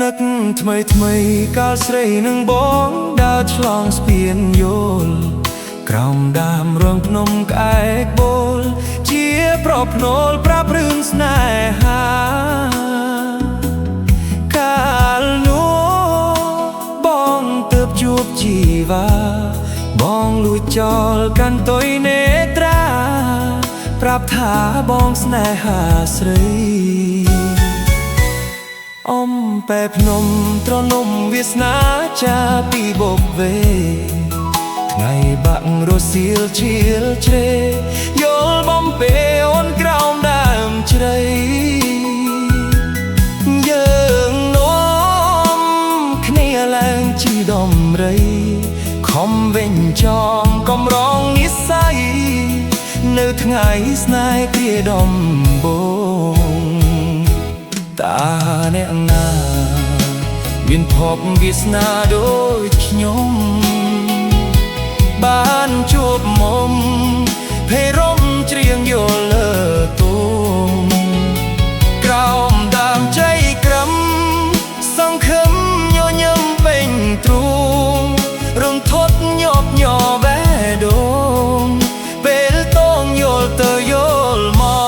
នឹកថ្មីកាលស្រីនឹងបងដើរឆ្លងស្ពានយល់ក្រោមដើមរងភ្នំក្អែកបូលជាប្រភ្នូលប្រាប់រឿងស្នេហាកាលនោះបងទើបជួបជីវ៉ាបងលួចចោលកាន់ទុយនេត្រាប្រាប់ថាបងស្នេហាស្រីអមបែភ្នំត្រនំវាសនាចាពីបបវេថ្ងៃបាក់រសៀលឈៀលជ្រេយល់បំពេអូនក្រោមដើមជ្រៃយើងនាំគ្នាឡើងជីដំរីខំវិញចងកំរងនិស្ស័យនៅថ្ងៃស្នេហ៍គ្រាដំបូងតាអ្នកណាមានភពវាសនាដូចខ្ញុំបានជួបមុំភេរមច្រៀងយល់លើទូងក្រោមដើមជ័យក្រឹមសង្ឃឹមញញឹមពេញទ្រូងរន្ធត់ញាប់ញ័របេះដូងពេលតងយល់ទៅយល់មក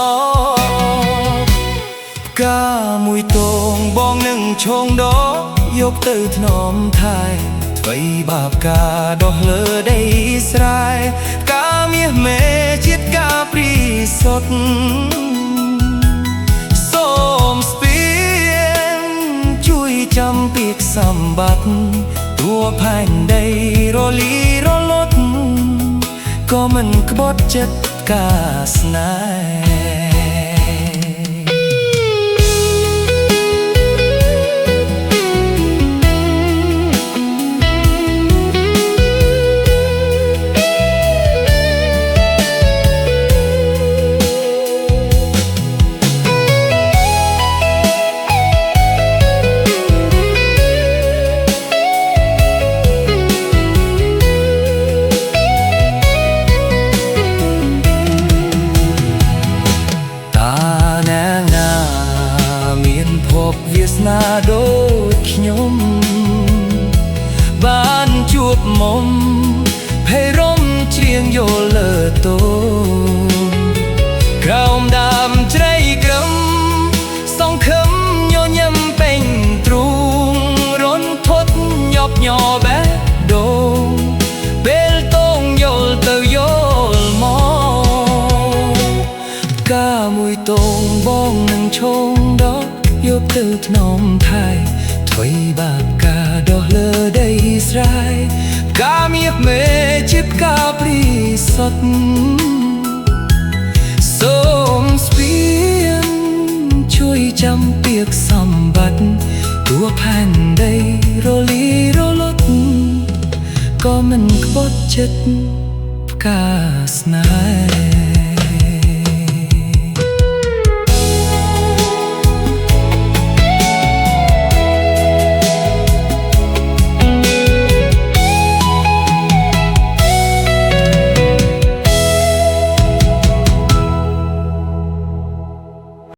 កាមួយតងបងនឹងឈងដកយកទៅធ្នមថែអ្វីបាបកាដោះលើដីស្រែកាមាសមេជាតិកាព្រីសុតសូមស្ពានជួយចាំពាក្យសម្បត្តិតួផែនដីរលីរលត់ក៏មិនក្បត់ចិត្តការស្នេហ៍វាសនាដូចខ្ញុំបានជួបមុំភេរមច្រៀងយល់លើតូក្រោមដើមជ្រៃក្រឹមសង្ឃឹមញញឹមពេញទ្រូងរន្ធត់ញាប់ញ័របេះដូងពេលតងយល់ទៅយល់មកកាមួយតងបងនឹងឈងដកយកទៅធ្នមថែអ្វីបាបកាដោះលើដីស្រែកាមាសមេជាតិកាព្រីសុតសូមស្ពានជួយចាំពាក្យសម្បត្តិតួផែនដីរលីរលត់ក៏មិនក្បត់ចិត្តការស្នេហ៍